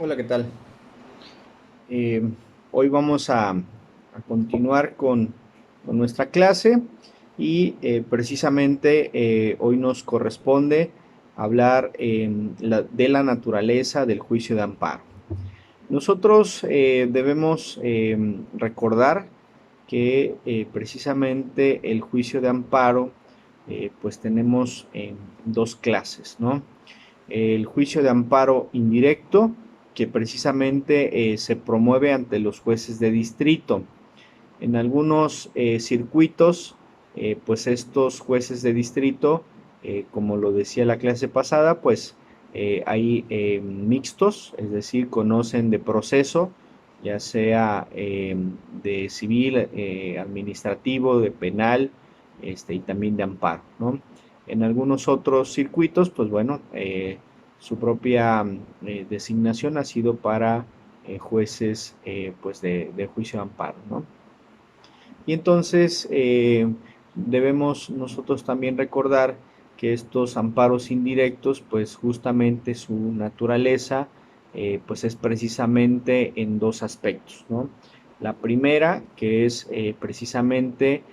Hola, ¿qué tal? Eh, Hoy vamos a continuar con nuestra clase y precisamente hoy nos corresponde hablar de la naturaleza del juicio de amparo. Nosotros debemos recordar que precisamente el juicio de amparo pues tenemos dos clases, ¿no? El juicio de amparo indirecto, que precisamente se promueve ante los jueces de distrito. En algunos circuitos, pues estos jueces de distrito, como lo decía la clase pasada, pues hay mixtos, es decir, conocen de proceso, ya sea de civil, administrativo, de penal, y también de amparo, ¿no? En algunos otros circuitos, pues bueno, su propia designación ha sido para jueces pues de juicio de amparo, ¿no? Y entonces debemos nosotros también recordar que estos amparos indirectos, pues justamente su naturaleza, pues es precisamente en dos aspectos, ¿no? La primera, que es precisamente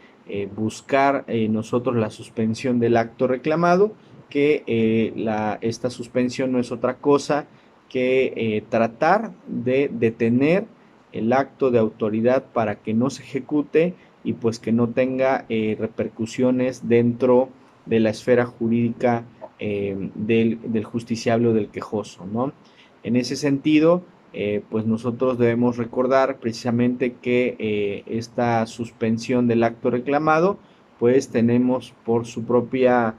buscar nosotros la suspensión del acto reclamado, que esta suspensión no es otra cosa que tratar de detener el acto de autoridad para que no se ejecute y pues que no tenga repercusiones dentro de la esfera jurídica del justiciable o del quejoso, ¿no? En ese sentido, pues nosotros debemos recordar precisamente que esta suspensión del acto reclamado, pues tenemos por su propia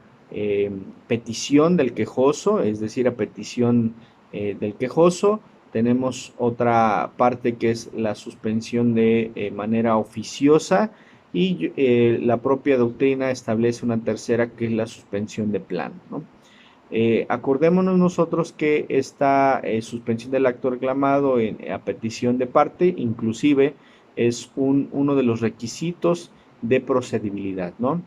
petición del quejoso, es decir, a petición del quejoso, tenemos otra parte que es la suspensión de manera oficiosa y la propia doctrina establece una tercera que es la suspensión de plano, ¿no? Acordémonos nosotros que esta suspensión del acto reclamado a petición de parte inclusive es uno de los requisitos de procedibilidad, ¿no?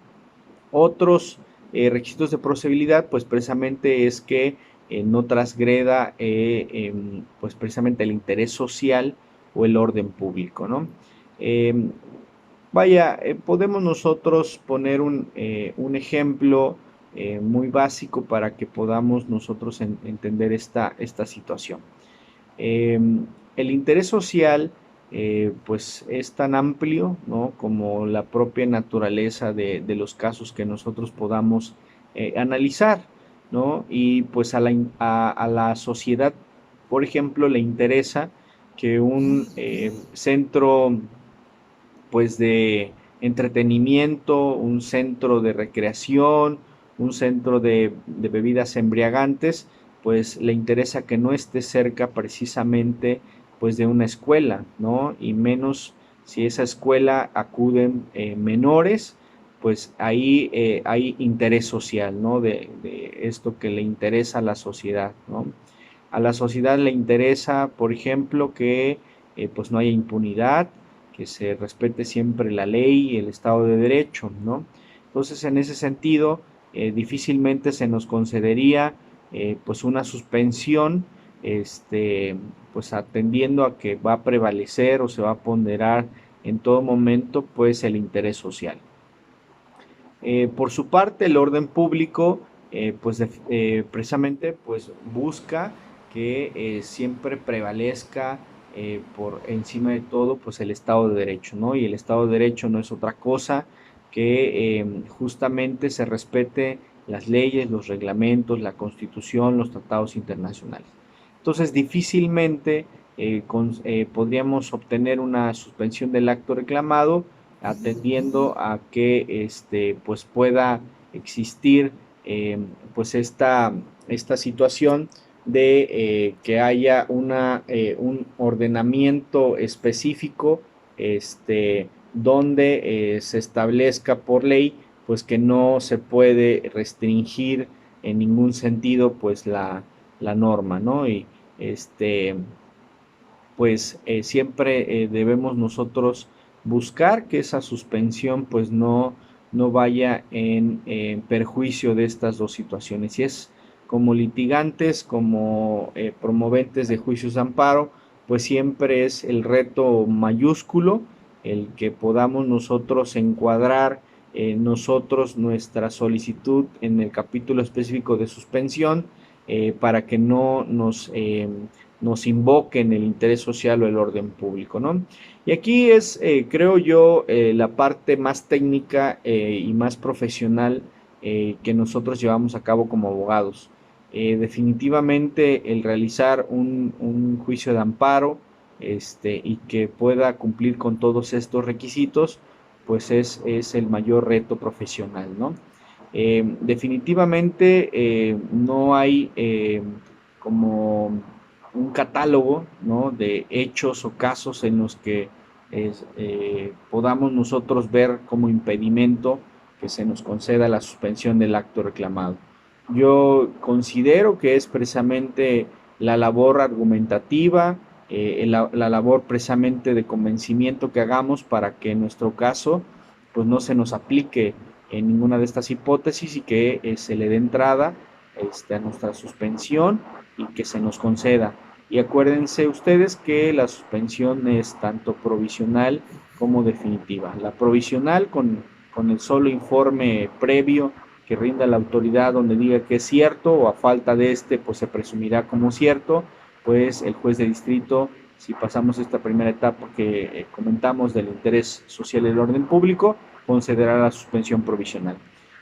Otros requisitos de procedibilidad, pues precisamente es que no transgreda pues precisamente el interés social o el orden público, ¿no? Eh, Vaya, podemos nosotros poner un ejemplo muy básico para que podamos nosotros entender esta situación. Eh, el interés social pues es tan amplio, ¿no? Como la propia naturaleza de los casos que nosotros podamos analizar, ¿no? Y pues a la sociedad, por ejemplo, le interesa que un centro pues de entretenimiento, un centro de recreación, un centro de bebidas embriagantes, pues le interesa que no esté cerca precisamente pues de una escuela, ¿no? Y menos si esa escuela acuden menores, pues ahí hay interés social, ¿no? De esto que le interesa a la sociedad, ¿no? A la sociedad le interesa, por ejemplo, que pues no haya impunidad, que se respete siempre la ley y el Estado de Derecho, ¿no? Entonces, en ese sentido, difícilmente se nos concedería pues una suspensión, este, pues atendiendo a que va a prevalecer o se va a ponderar en todo momento pues el interés social. Por su parte, el orden público, pues precisamente, pues busca que siempre prevalezca por encima de todo, pues el Estado de Derecho, ¿no? Y el Estado de Derecho no es otra cosa que justamente se respete las leyes, los reglamentos, la Constitución, los tratados internacionales. Entonces, difícilmente podríamos obtener una suspensión del acto reclamado atendiendo a que pues pueda existir pues esta situación de que haya un ordenamiento específico donde se establezca por ley pues que no se puede restringir en ningún sentido pues la norma, ¿no? Y pues siempre debemos nosotros buscar que esa suspensión pues no vaya en perjuicio de estas dos situaciones. Y es como litigantes, como promoventes de juicios de amparo, pues siempre es el reto mayúsculo el que podamos nosotros encuadrar nuestra solicitud en el capítulo específico de suspensión para que no nos invoquen el interés social o el orden público, ¿no? Y aquí es, creo yo, la parte más técnica y más profesional que nosotros llevamos a cabo como abogados. Definitivamente el realizar un juicio de amparo y que pueda cumplir con todos estos requisitos, pues es el mayor reto profesional, ¿no? Definitivamente no hay como un catálogo, ¿no?, de hechos o casos en los que podamos nosotros ver como impedimento que se nos conceda la suspensión del acto reclamado. Yo considero que es precisamente la labor argumentativa, la labor precisamente de convencimiento que hagamos para que en nuestro caso pues no se nos aplique en ninguna de estas hipótesis y que se le dé entrada a nuestra suspensión y que se nos conceda. Y acuérdense ustedes que la suspensión es tanto provisional como definitiva. La provisional con el solo informe previo que rinda la autoridad donde diga que es cierto o a falta de pues se presumirá como cierto, pues el juez de distrito, si pasamos esta primera etapa que comentamos del interés social y el orden público, concederá la suspensión provisional.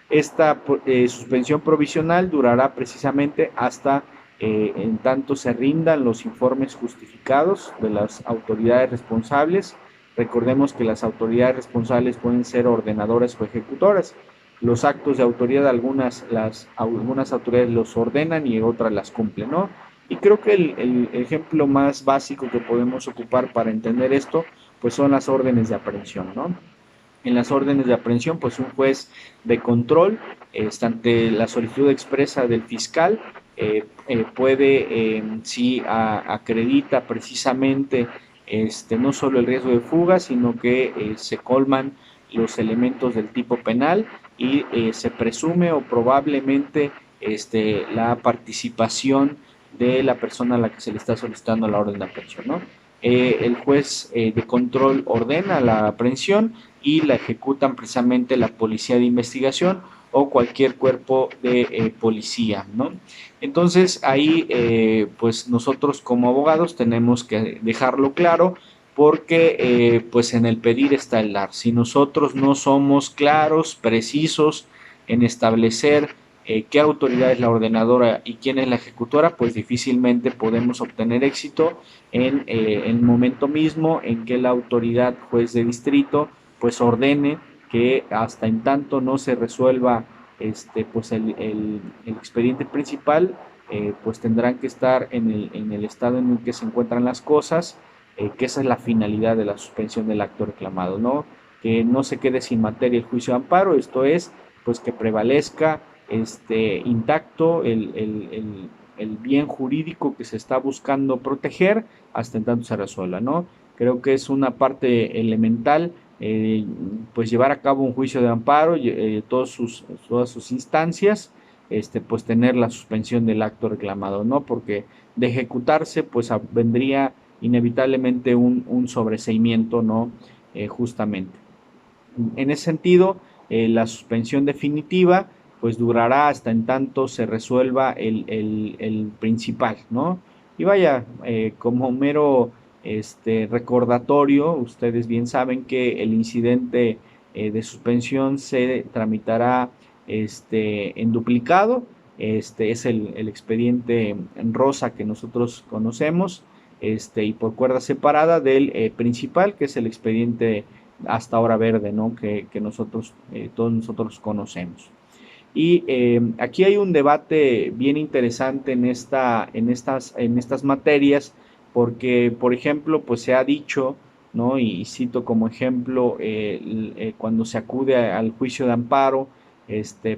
Esta suspensión provisional durará precisamente hasta en tanto se rindan los informes justificados de las autoridades responsables. Recordemos que las autoridades responsables pueden ser ordenadoras o ejecutoras. Los actos de autoridad, algunas autoridades los ordenan y otras las cumplen, ¿no? Y creo que el ejemplo más básico que podemos ocupar para entender esto, pues son las órdenes de aprehensión, ¿no? En las órdenes de aprehensión, pues un juez de control, ante la solicitud expresa del fiscal, puede, si acredita precisamente no solo el riesgo de fuga, sino que se colman los elementos del tipo penal y se presume o probablemente la participación de la persona a la que se le está solicitando la orden de aprehensión, ¿no? El juez de control ordena la aprehensión y la ejecutan precisamente la policía de investigación o cualquier cuerpo de policía, ¿no? Entonces ahí pues nosotros como abogados tenemos que dejarlo claro porque pues en el pedir está el dar. Si nosotros no somos claros, precisos en establecer qué autoridad es la ordenadora y quién es la ejecutora, pues difícilmente podemos obtener éxito en el momento mismo en que la autoridad juez de distrito pues ordene que hasta en tanto no se resuelva pues el expediente principal, pues tendrán que estar en el estado en el que se encuentran las cosas, que esa es la finalidad de la suspensión del acto reclamado, ¿no? Que no se quede sin materia el juicio de amparo, esto es, pues que prevalezca intacto el bien jurídico que se está buscando proteger hasta en tanto se resuelva, ¿no? Creo que es una parte elemental, pues llevar a cabo un juicio de amparo, todas sus instancias, pues tener la suspensión del acto reclamado, ¿no? Porque de ejecutarse, pues vendría inevitablemente un sobreseimiento, ¿no? Justamente. En ese sentido, la suspensión definitiva pues durará hasta en tanto se resuelva el principal, ¿no? Y vaya, como mero recordatorio, ustedes bien saben que el incidente de suspensión se tramitará en duplicado, es el expediente en rosa que nosotros conocemos, y por cuerda separada del principal, que es el expediente hasta ahora verde, ¿no? Que nosotros, todos nosotros conocemos. Y aquí hay un debate bien interesante en estas materias, porque, por ejemplo, pues se ha dicho, ¿no? Y cito como ejemplo, cuando se acude al juicio de amparo,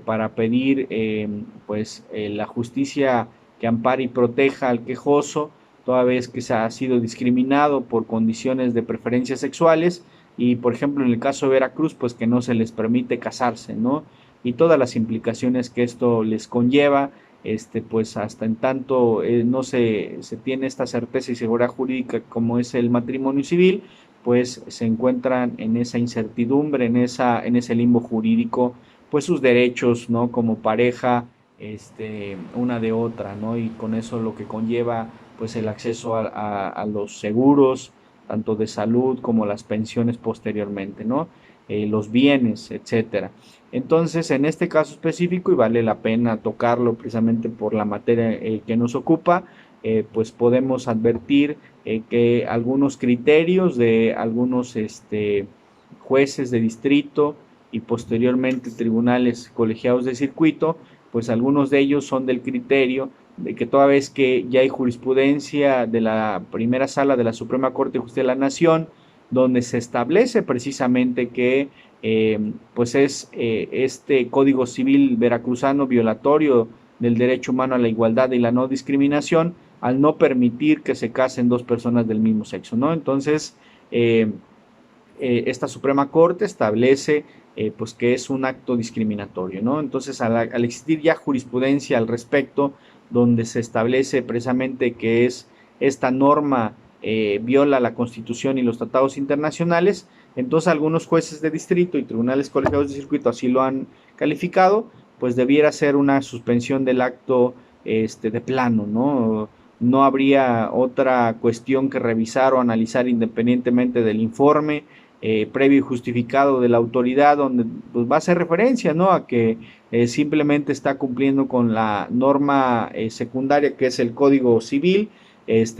para pedir, pues, la justicia que ampare y proteja al quejoso, toda vez que se ha sido discriminado por condiciones de preferencias sexuales, y, por ejemplo, en el caso de Veracruz, pues que no se les permite casarse, ¿no? Y todas las implicaciones que esto les conlleva, pues hasta en tanto no se tiene esta certeza y seguridad jurídica como es el matrimonio civil, pues se encuentran en esa incertidumbre, en ese limbo jurídico, pues sus derechos, ¿no? Como pareja, una de otra, ¿no? Y con eso lo que conlleva, pues el acceso a los seguros, tanto de salud como las pensiones posteriormente, ¿no? Los bienes, etcétera. Entonces, en este caso específico, y vale la pena tocarlo precisamente por la materia que nos ocupa, pues podemos advertir que algunos criterios de algunos jueces de distrito y posteriormente tribunales colegiados de circuito, pues algunos de ellos son del criterio de que toda vez que ya hay jurisprudencia de la primera sala de la Suprema Corte de Justicia de la Nación, donde se establece precisamente que pues es este Código Civil veracruzano violatorio del derecho humano a la igualdad y la no discriminación, al no permitir que se casen dos personas del mismo sexo, ¿no? Entonces, esta Suprema Corte establece pues que es un acto discriminatorio, ¿no? Entonces, al existir ya jurisprudencia al respecto, donde se establece precisamente que es esta norma viola la Constitución y los tratados internacionales, entonces algunos jueces de distrito y tribunales colegiados de circuito así lo han calificado, pues debiera ser una suspensión del acto de plano, ¿no? No habría otra cuestión que revisar o analizar independientemente del informe previo y justificado de la autoridad, donde pues, va a hacer referencia, ¿no? A que simplemente está cumpliendo con la norma secundaria que es el Código Civil,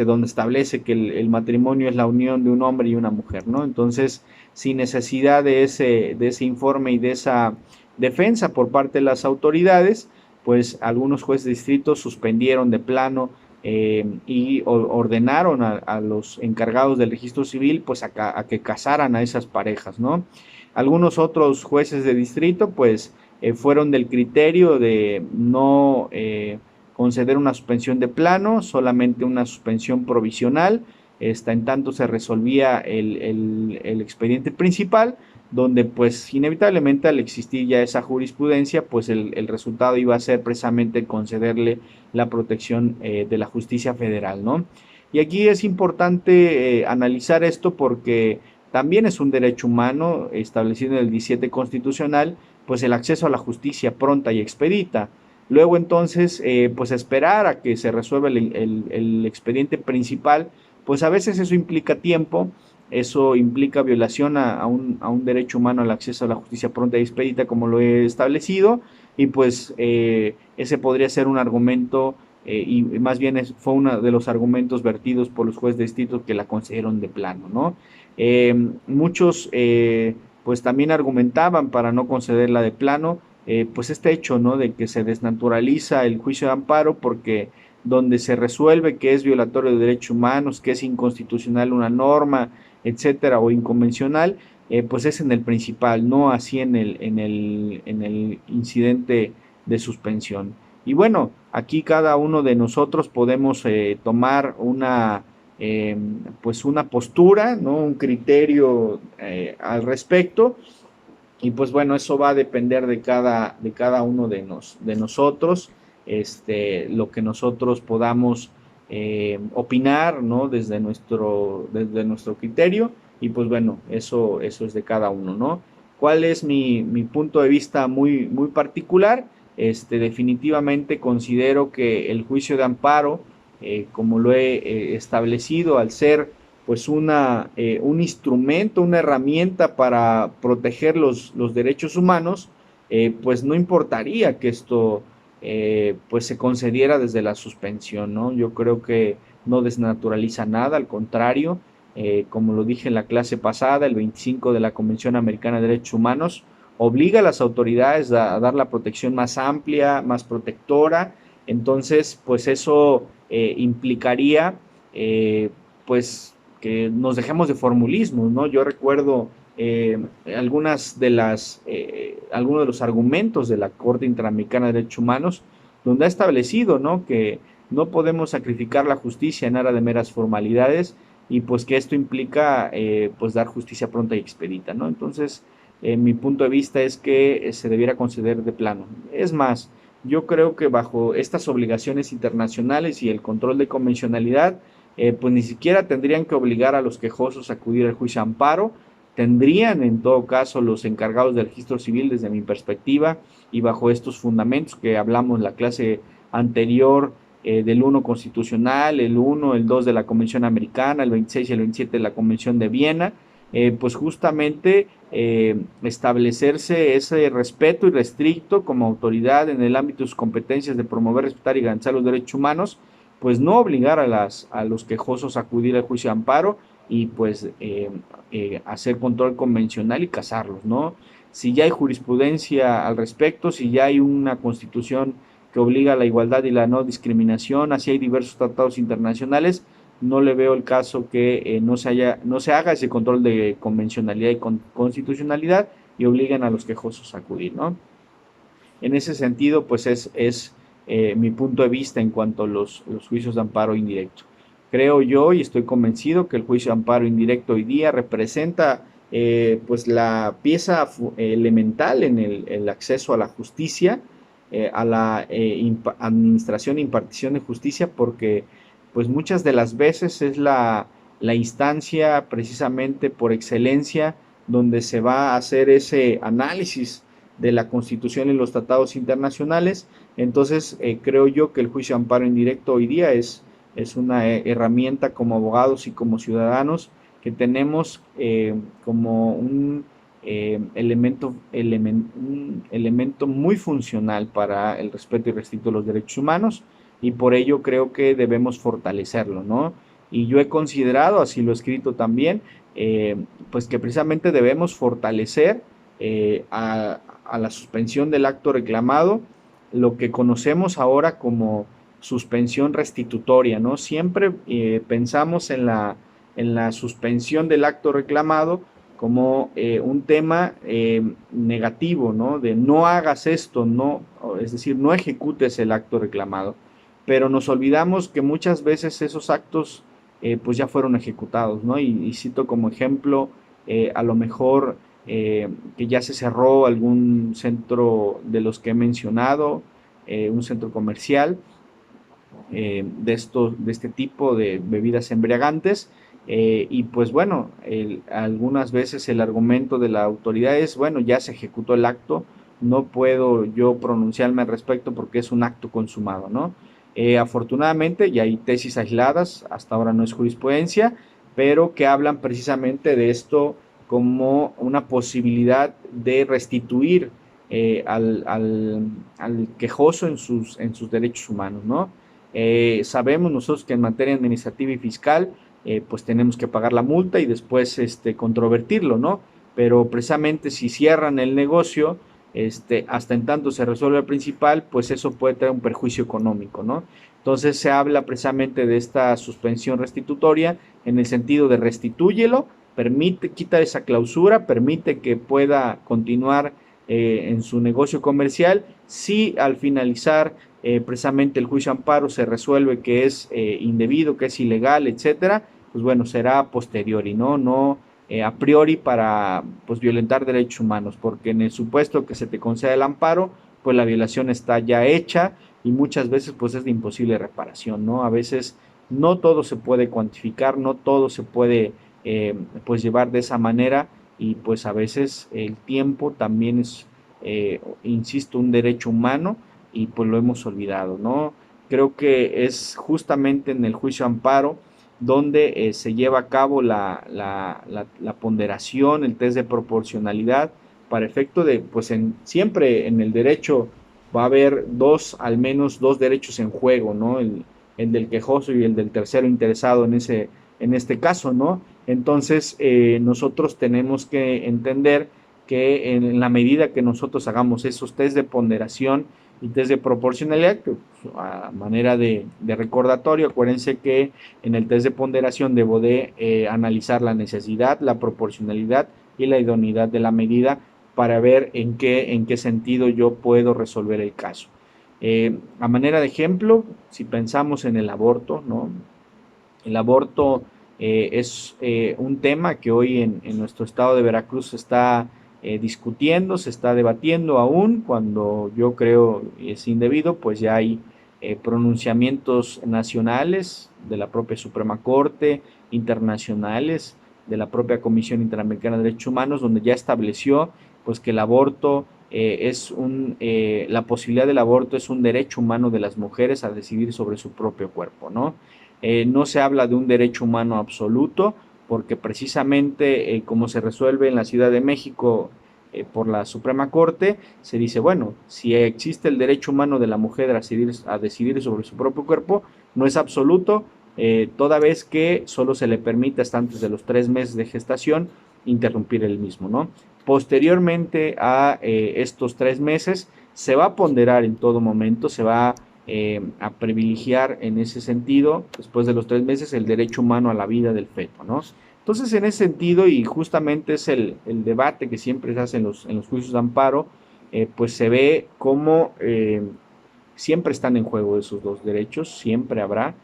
donde establece que el matrimonio es la unión de un hombre y una mujer, ¿no? Entonces, sin necesidad de ese informe y de esa defensa por parte de las autoridades, pues algunos jueces de distrito suspendieron de plano y ordenaron a los encargados del registro civil pues a que casaran a esas parejas, ¿no? Algunos otros jueces de distrito pues fueron del criterio de no conceder una suspensión de plano, solamente una suspensión provisional, en tanto se resolvía el expediente principal, donde pues inevitablemente al existir ya esa jurisprudencia, pues el resultado iba a ser precisamente concederle la protección de la justicia federal, ¿no? Y aquí es importante analizar esto porque también es un derecho humano establecido en el 17 constitucional, pues el acceso a la justicia pronta y expedita. Luego entonces, pues esperar a que se resuelva el expediente principal, pues a veces eso implica tiempo, eso implica violación a un derecho humano al acceso a la justicia pronta y expedita como lo he establecido, y pues ese podría ser un argumento y más bien fue uno de los argumentos vertidos por los jueces de distrito que la concedieron de plano, ¿no? Muchos pues también argumentaban para no concederla de plano, pues este hecho, ¿no? De que se desnaturaliza el juicio de amparo porque donde se resuelve que es violatorio de derechos humanos, que es inconstitucional una norma, etcétera, o inconvencional, pues es en el principal, no así en el incidente de suspensión. Y bueno, aquí cada uno de nosotros podemos tomar pues una postura, ¿no? Un criterio al respecto. Y pues bueno, eso va a depender de cada uno de nosotros, lo que nosotros podamos opinar, ¿no? Desde nuestro criterio. Y pues bueno, eso es de cada uno, ¿no? ¿Cuál es mi punto de vista muy, muy particular? Definitivamente considero que el juicio de amparo, como lo he establecido, al ser pues un instrumento, una herramienta para proteger los derechos humanos, pues no importaría que esto pues se concediera desde la suspensión, ¿no? Yo creo que no desnaturaliza nada, al contrario, como lo dije en la clase pasada, el 25 de la Convención Americana de Derechos Humanos obliga a las autoridades a dar la protección más amplia, más protectora, entonces pues eso implicaría pues que nos dejemos de formulismos, ¿no? Yo recuerdo algunos de los argumentos de la Corte Interamericana de Derechos Humanos, donde ha establecido, ¿no? Que no podemos sacrificar la justicia en aras de meras formalidades y pues que esto implica pues dar justicia pronta y expedita, ¿no? Entonces, mi punto de vista es que se debiera conceder de plano. Es más, yo creo que bajo estas obligaciones internacionales y el control de convencionalidad, pues ni siquiera tendrían que obligar a los quejosos a acudir al juicio de amparo. Tendrían en todo caso los encargados del registro civil, desde mi perspectiva, y bajo estos fundamentos que hablamos en la clase anterior, del 1 constitucional, el 1, el 2 de la Convención Americana, el 26 y el 27 de la Convención de Viena, pues justamente establecerse ese respeto irrestricto como autoridad en el ámbito de sus competencias de promover, respetar y garantizar los derechos humanos, pues no obligar a los quejosos a acudir al juicio de amparo y pues hacer control convencional y casarlos, ¿no? Si ya hay jurisprudencia al respecto, si ya hay una constitución que obliga a la igualdad y la no discriminación, así hay diversos tratados internacionales, no le veo el caso que no se haga ese control de convencionalidad y constitucionalidad y obliguen a los quejosos a acudir, ¿no? En ese sentido, pues es mi punto de vista en cuanto a los juicios de amparo indirecto. Creo yo y estoy convencido que el juicio de amparo indirecto hoy día representa pues la pieza elemental en el acceso a la justicia, a la administración e impartición de justicia, porque pues muchas de las veces es la instancia precisamente por excelencia donde se va a hacer ese análisis de la Constitución y los tratados internacionales. Entonces, creo yo que el juicio de amparo indirecto hoy día es una herramienta como abogados y como ciudadanos que tenemos como un un elemento muy funcional para el respeto y restricto de los derechos humanos, y por ello creo que debemos fortalecerlo, ¿no? Y yo he considerado, así lo he escrito también, pues que precisamente debemos fortalecer a la suspensión del acto reclamado, lo que conocemos ahora como suspensión restitutoria, ¿no? Siempre pensamos en la suspensión del acto reclamado como un tema negativo, ¿no? De no hagas esto, no, es decir, no ejecutes el acto reclamado. Pero nos olvidamos que muchas veces esos actos pues ya fueron ejecutados, ¿no? Y cito como ejemplo, a lo mejor que ya se cerró algún centro de los que he mencionado, un centro comercial de este tipo de bebidas embriagantes. Y pues bueno, algunas veces el argumento de la autoridad es, bueno, ya se ejecutó el acto, no puedo yo pronunciarme al respecto porque es un acto consumado, ¿no? Afortunadamente ya hay tesis aisladas, hasta ahora no es jurisprudencia, pero que hablan precisamente de esto como una posibilidad de restituir al quejoso en sus derechos humanos, ¿no? Sabemos nosotros que en materia administrativa y fiscal, pues tenemos que pagar la multa y después controvertirlo, ¿no? Pero precisamente si cierran el negocio, hasta en tanto se resuelve el principal, pues eso puede traer un perjuicio económico, ¿no? Entonces se habla precisamente de esta suspensión restitutoria en el sentido de restitúyelo, permite, quita esa clausura, permite que pueda continuar en su negocio comercial. Si al finalizar precisamente el juicio amparo se resuelve que es indebido, que es ilegal, etcétera, pues bueno, será a posteriori, no a priori para pues violentar derechos humanos, porque en el supuesto que se te conceda el amparo, pues la violación está ya hecha y muchas veces pues es de imposible reparación, ¿no? A veces no todo se puede cuantificar, no todo se puede pues llevar de esa manera, y pues a veces el tiempo también es, insisto, un derecho humano y pues lo hemos olvidado, ¿no? Creo que es justamente en el juicio amparo donde se lleva a cabo la ponderación, el test de proporcionalidad, para efecto de, pues siempre en el derecho va a haber al menos dos derechos en juego, ¿no? El del quejoso y el del tercero interesado en este caso, ¿no? Entonces, nosotros tenemos que entender que en la medida que nosotros hagamos esos test de ponderación y test de proporcionalidad, que a manera de recordatorio, acuérdense que en el test de ponderación debo de analizar la necesidad, la proporcionalidad y la idoneidad de la medida para ver en qué sentido yo puedo resolver el caso. A manera de ejemplo, si pensamos en el aborto, ¿no? El aborto es un tema que hoy en nuestro estado de Veracruz está discutiendo, se está debatiendo aún, cuando yo creo es indebido, pues ya hay pronunciamientos nacionales de la propia Suprema Corte, internacionales, de la propia Comisión Interamericana de Derechos Humanos, donde ya estableció pues que el aborto la posibilidad del aborto es un derecho humano de las mujeres a decidir sobre su propio cuerpo, ¿no? No se habla de un derecho humano absoluto, porque precisamente como se resuelve en la Ciudad de México por la Suprema Corte, se dice, bueno, si existe el derecho humano de la mujer a decidir sobre su propio cuerpo, no es absoluto, toda vez que solo se le permite hasta antes de los 3 meses de gestación interrumpir el mismo, ¿no? Posteriormente a estos 3 meses se va a ponderar en todo momento, se va a privilegiar en ese sentido, después de los 3 meses, el derecho humano a la vida del feto, ¿no? Entonces, en ese sentido, y justamente es el debate que siempre se hace en los juicios de amparo, pues se ve cómo siempre están en juego esos dos derechos, siempre habrá.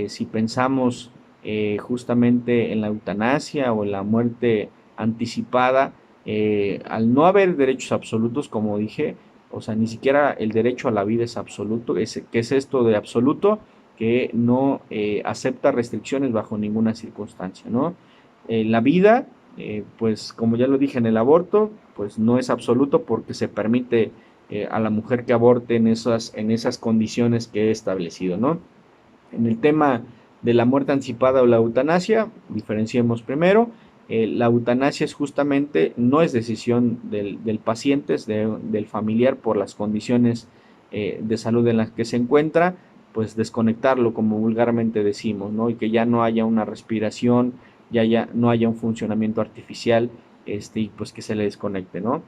Si pensamos justamente en la eutanasia o en la muerte anticipada, al no haber derechos absolutos, como dije, o sea, ni siquiera el derecho a la vida es absoluto. ¿Qué es esto de absoluto? Que no acepta restricciones bajo ninguna circunstancia, ¿no? La vida, pues como ya lo dije en el aborto, pues no es absoluto porque se permite a la mujer que aborte en esas condiciones que he establecido, ¿no? En el tema de la muerte anticipada o la eutanasia, diferenciemos primero. La eutanasia es justamente, no es decisión del paciente, es del familiar por las condiciones de salud en las que se encuentra, pues desconectarlo, como vulgarmente decimos, ¿no? Y que ya no haya una respiración, ya no haya un funcionamiento artificial, y pues que se le desconecte, ¿no?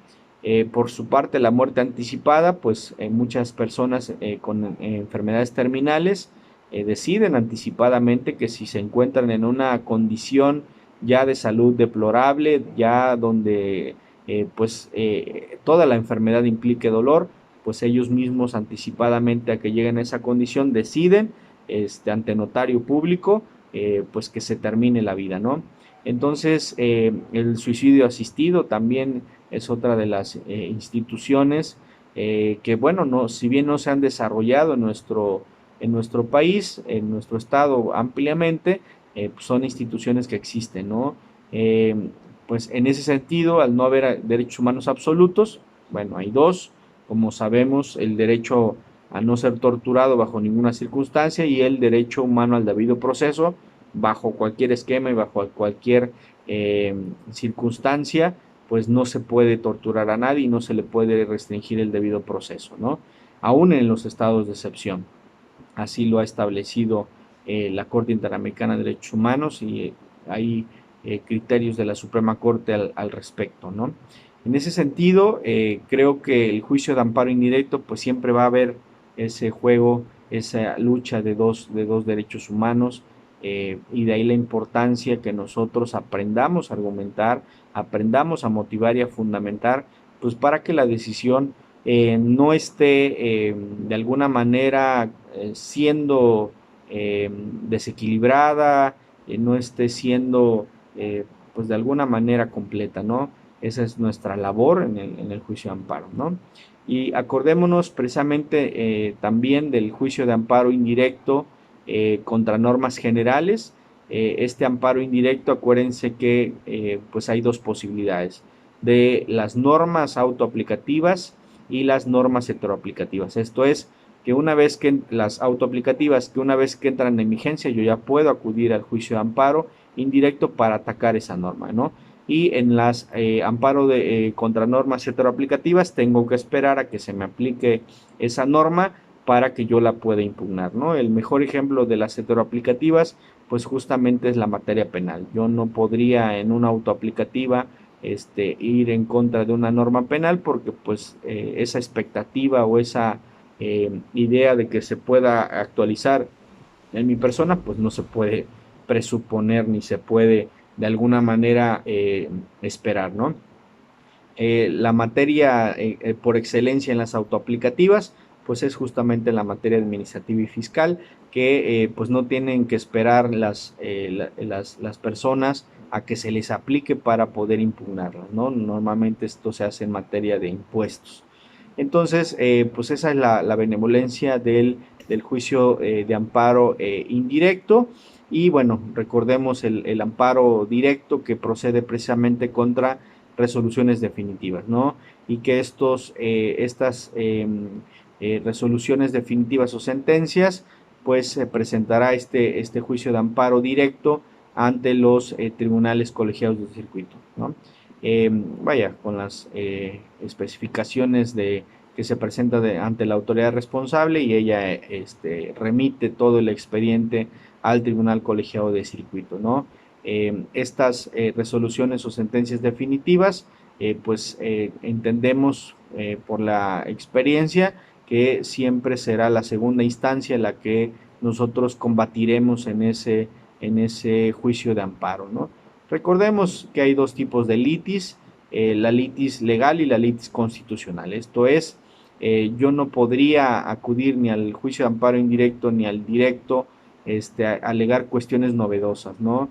Por su parte, la muerte anticipada, pues muchas personas con enfermedades terminales deciden anticipadamente que si se encuentran en una condición ya de salud deplorable, ya donde toda la enfermedad implique dolor, pues ellos mismos anticipadamente a que lleguen a esa condición deciden ante notario público pues que se termine la vida, ¿no? Entonces el suicidio asistido también es otra de las instituciones que bueno, no, si bien no se han desarrollado en nuestro país, en nuestro estado ampliamente, pues son instituciones que existen, ¿no? Eh, pues en ese sentido, al no haber derechos humanos absolutos, bueno, hay dos, como sabemos, el derecho a no ser torturado bajo ninguna circunstancia y el derecho humano al debido proceso bajo cualquier esquema y bajo cualquier circunstancia, pues no se puede torturar a nadie y no se le puede restringir el debido proceso, ¿no? Aún en los estados de excepción. Así lo ha establecido la Corte Interamericana de Derechos Humanos y hay criterios de la Suprema Corte al respecto, ¿no? En ese sentido, creo que el juicio de amparo indirecto, pues siempre va a haber ese juego, esa lucha de dos derechos humanos, y de ahí la importancia que nosotros aprendamos a argumentar, aprendamos a motivar y a fundamentar, pues para que la decisión no esté de alguna manera siendo desequilibrada, no esté siendo pues de alguna manera completa, ¿no? Esa es nuestra labor en el juicio de amparo, ¿no? Y acordémonos precisamente también del juicio de amparo indirecto contra normas generales. Este amparo indirecto, acuérdense que pues hay dos posibilidades, de las normas autoaplicativas y las normas heteroaplicativas. Esto es, que una vez que las autoaplicativas, que una vez que entran en vigencia, yo ya puedo acudir al juicio de amparo indirecto para atacar esa norma, ¿no? Y en las amparo contra normas heteroaplicativas tengo que esperar a que se me aplique esa norma para que yo la pueda impugnar, ¿no? El mejor ejemplo de las heteroaplicativas, pues justamente es la materia penal. Yo no podría en una autoaplicativa ir en contra de una norma penal porque pues esa expectativa o esa idea de que se pueda actualizar en mi persona, pues no se puede presuponer ni se puede de alguna manera esperar, ¿no? La materia por excelencia en las autoaplicativas, pues es justamente la materia administrativa y fiscal, que pues no tienen que esperar las personas a que se les aplique para poder impugnarlas, ¿no? Normalmente esto se hace en materia de impuestos. Entonces, pues esa es la benevolencia del juicio de amparo indirecto. Y bueno, recordemos el amparo directo que procede precisamente contra resoluciones definitivas, ¿no? Y que estas resoluciones definitivas o sentencias, pues se presentará este juicio de amparo directo ante los tribunales colegiados del circuito, ¿no? Vaya, con las especificaciones que se presenta ante la autoridad responsable y ella remite todo el expediente al tribunal colegiado de circuito, ¿no? Estas resoluciones o sentencias definitivas, pues entendemos por la experiencia que siempre será la segunda instancia la que nosotros combatiremos en ese juicio de amparo, ¿no? Recordemos que hay dos tipos de litis, la litis legal y la litis constitucional. Esto es, yo no podría acudir ni al juicio de amparo indirecto ni al directo a alegar cuestiones novedosas, ¿no?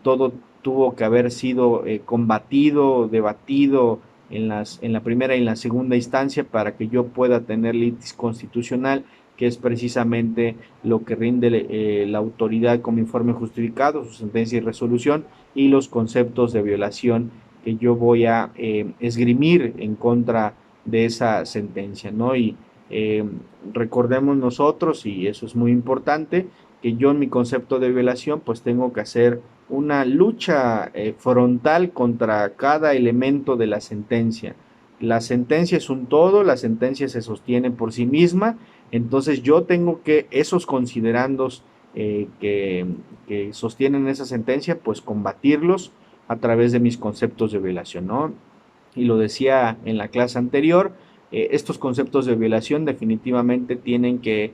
Todo tuvo que haber sido combatido, debatido en la primera y en la segunda instancia para que yo pueda tener litis constitucional, que es precisamente lo que rinde la autoridad como informe justificado, su sentencia y resolución, y los conceptos de violación que yo voy a esgrimir en contra de esa sentencia, ¿no? Y recordemos nosotros, y eso es muy importante, que yo en mi concepto de violación pues tengo que hacer una lucha frontal contra cada elemento de la sentencia. La sentencia es un todo, la sentencia se sostiene por sí misma, entonces yo tengo que esos considerandos que sostienen esa sentencia, pues combatirlos a través de mis conceptos de violación, ¿no? Y lo decía en la clase anterior, estos conceptos de violación definitivamente tienen que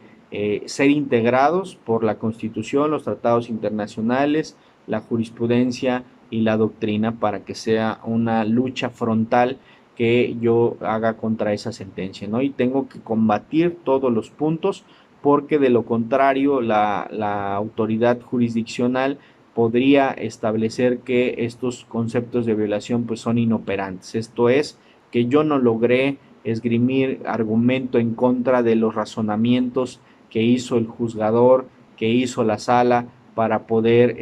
ser integrados por la Constitución, los tratados internacionales, la jurisprudencia y la doctrina para que sea una lucha frontal que yo haga contra esa sentencia, ¿no? Y tengo que combatir todos los puntos porque de lo contrario la autoridad jurisdiccional podría establecer que estos conceptos de violación pues son inoperantes. Esto es, que yo no logré esgrimir argumento en contra de los razonamientos que hizo el juzgador, que hizo la sala para poder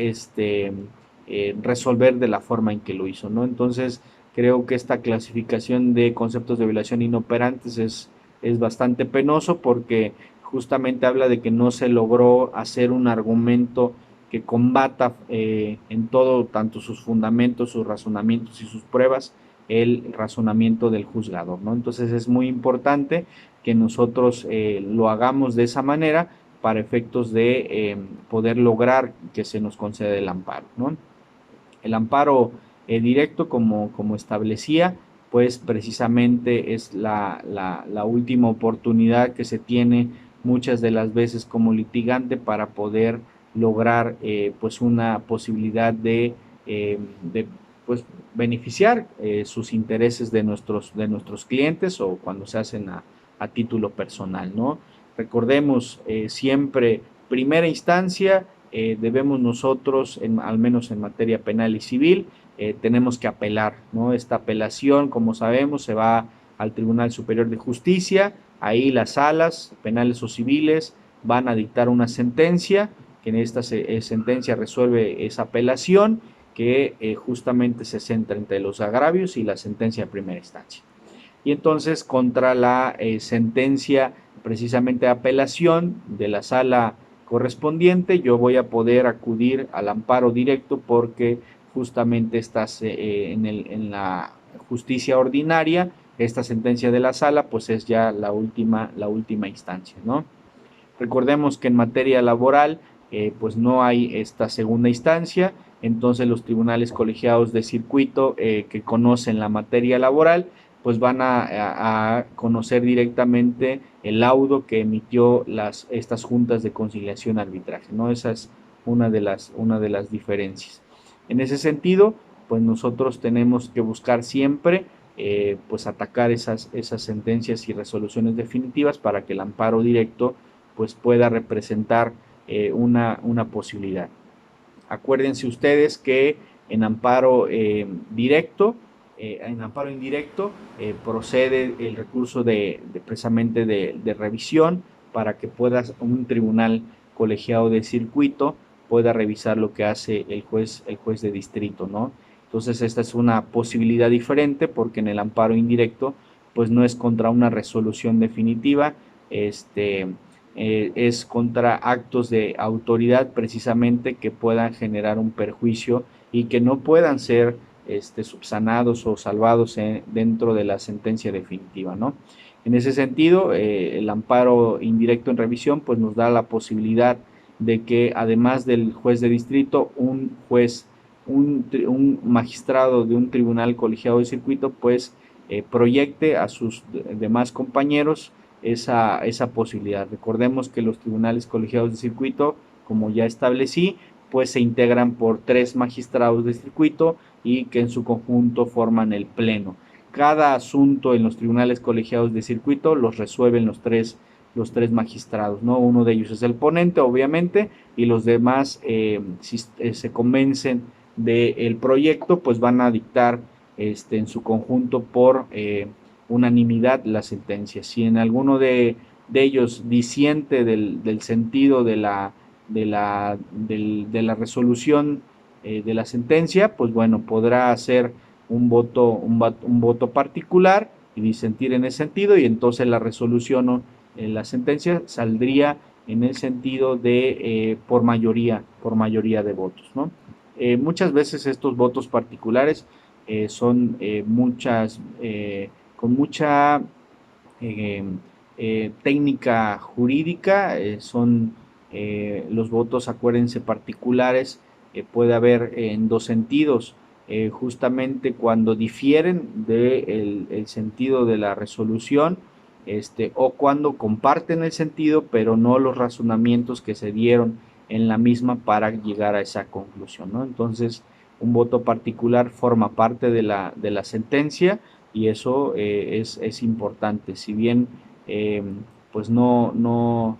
resolver de la forma en que lo hizo, ¿no? Entonces, creo que esta clasificación de conceptos de violación inoperantes es bastante penoso porque justamente habla de que no se logró hacer un argumento que combata en todo, tanto sus fundamentos, sus razonamientos y sus pruebas, el razonamiento del juzgador, ¿no? Entonces es muy importante que nosotros lo hagamos de esa manera para efectos de poder lograr que se nos conceda el amparo, ¿no? El amparo directo, como establecía, pues precisamente es la última oportunidad que se tiene muchas de las veces como litigante para poder lograr pues una posibilidad de pues beneficiar sus intereses de nuestros clientes o cuando se hacen a título personal, ¿no? Recordemos siempre, primera instancia, debemos nosotros, al menos en materia penal y civil, tenemos que apelar, ¿no? Esta apelación, como sabemos, se va al Tribunal Superior de Justicia, ahí las salas penales o civiles van a dictar una sentencia, que en esta sentencia resuelve esa apelación, que justamente se centra entre los agravios y la sentencia de primera instancia. Y entonces contra la sentencia precisamente de apelación de la sala correspondiente, yo voy a poder acudir al amparo directo porque justamente estás en la justicia ordinaria, esta sentencia de la sala pues es ya la última instancia, ¿no? Recordemos que en materia laboral pues no hay esta segunda instancia, entonces los tribunales colegiados de circuito que conocen la materia laboral pues van a conocer directamente el laudo que emitió estas juntas de conciliación y arbitraje, ¿no? Esa es una de las diferencias. En ese sentido, pues nosotros tenemos que buscar siempre pues atacar esas sentencias y resoluciones definitivas para que el amparo directo pues pueda representar una posibilidad. Acuérdense ustedes que en amparo directo. En amparo indirecto procede el recurso precisamente de revisión para que un tribunal colegiado de circuito pueda revisar lo que hace el juez de distrito, ¿no? Entonces esta es una posibilidad diferente porque en el amparo indirecto pues no es contra una resolución definitiva, es contra actos de autoridad precisamente que puedan generar un perjuicio y que no puedan ser subsanados o salvados dentro de la sentencia definitiva, ¿no? En ese sentido, el amparo indirecto en revisión pues nos da la posibilidad de que además del juez de distrito, un juez, un magistrado de un tribunal colegiado de circuito pues proyecte a sus demás compañeros esa posibilidad. Recordemos que los tribunales colegiados de circuito, como ya establecí, pues se integran por 3 magistrados de circuito y que en su conjunto forman el pleno. Cada asunto en los tribunales colegiados de circuito los resuelven los tres magistrados, ¿no? Uno de ellos es el ponente, obviamente, y los demás, si se convencen del proyecto, pues van a dictar en su conjunto por unanimidad la sentencia. Si en alguno de ellos disiente del sentido de la resolución de la sentencia, pues bueno, podrá hacer un voto particular y disentir en ese sentido, y entonces la resolución la sentencia saldría en el sentido de por mayoría de votos, ¿no? Muchas veces estos votos particulares son con mucha técnica jurídica, son los votos, acuérdense, particulares, puede haber en dos sentidos, justamente cuando difieren del sentido de la resolución, o cuando comparten el sentido, pero no los razonamientos que se dieron en la misma para llegar a esa conclusión, ¿no? Entonces, un voto particular forma parte de la sentencia y eso es importante. Si bien pues no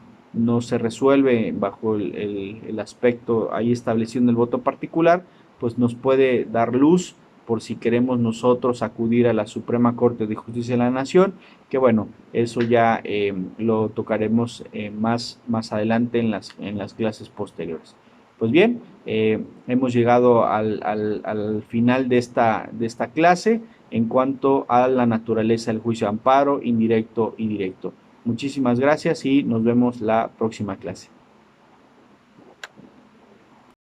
se resuelve bajo el aspecto ahí establecido en el voto particular, pues nos puede dar luz por si queremos nosotros acudir a la Suprema Corte de Justicia de la Nación, que bueno, eso ya lo tocaremos más adelante en las clases posteriores. Pues bien, hemos llegado al final de esta clase en cuanto a la naturaleza del juicio de amparo, indirecto y directo. Muchísimas gracias y nos vemos la próxima clase.